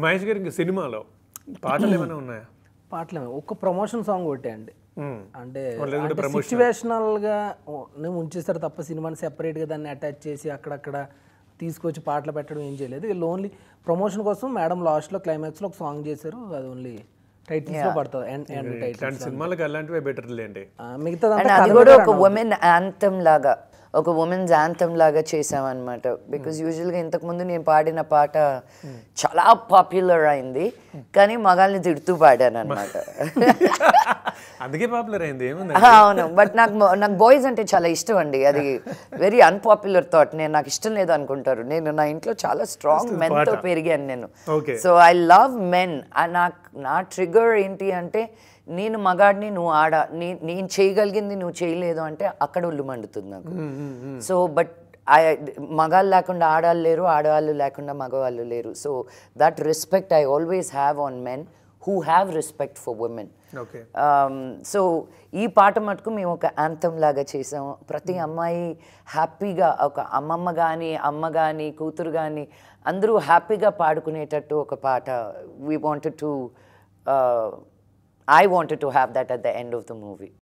మహేష్ గారి సినిమాలో పాటలు ఏమైనా ఉన్నాయా? పాటలు ఒక్క ప్రమోషన్ సాంగ్ ఒకటే అండి. అంటే promotional. సిచ్యువేషనల్గా ఉంచేస్తారు తప్ప సినిమాని సెపరేట్గా దాన్ని అటాచ్ చేసి అక్కడక్కడ తీసుకొచ్చి పాటలు పెట్టడం ఏం చేయలేదు. వీళ్ళు ఓన్లీ ప్రమోషన్ కోసం మేడం లాస్ట్లో క్లైమాక్స్లో ఒక సాంగ్ చేశారు. అది ఓన్లీ టైటిల్స్లో పడుతుంది. ఎండ్ ఇట్లాంటి టైటిల్స్ సినిమాలకు అలాంటివే బెటర్ లేండి. మిగతాదంతా అది కూడా ఒక ఉమెన్ యాంథమ్ లాగా, ఒక ఉమెన్స్ యాంథమ్ లాగా చేసామన్నమాట. బికాజ్ యూజువల్గా ఇంతకుముందు నేను పాడిన పాట చాలా పాపులర్ అయింది, కానీ మగాల్ని తిడుతూ పాడాను అనమాట. అందుకే పాపులర్ అయింది. ఏముంది? అవును, బట్ నాకు బాయ్స్ అంటే చాలా ఇష్టం అండి. అది వెరీ అన్పాపులర్ థాట్. నాకు ఇష్టం లేదు అనుకుంటారు. నా ఇంట్లో చాలా స్ట్రాంగ్ మెన్తో పెరిగాను నేను. So I love men. నా ట్రిగర్ ఏంటి అంటే, నేను మగాడిని, నువ్వు ఆడ, నేను చేయగలిగింది నువ్వు చేయలేదు అంటే అక్కడ ఒళ్ళు మండుతుంది నాకు. సో బట్ మగాళ్ళు లేకుండా ఆడవాళ్ళు లేరు, ఆడవాళ్ళు లేకుండా మగవాళ్ళు లేరు. So that respect I always have on men who have respect for women. So ఈ పాట మటుకు మేము ఒక యాంథమ్ లాగా చేసాము. ప్రతి అమ్మాయి హ్యాపీగా, ఒక అమ్మమ్మ కానీ, అమ్మ కానీ, కూతురు కానీ అందరూ హ్యాపీగా పాడుకునేటట్టు ఒక పాట. I wanted to have that at the end of the movie.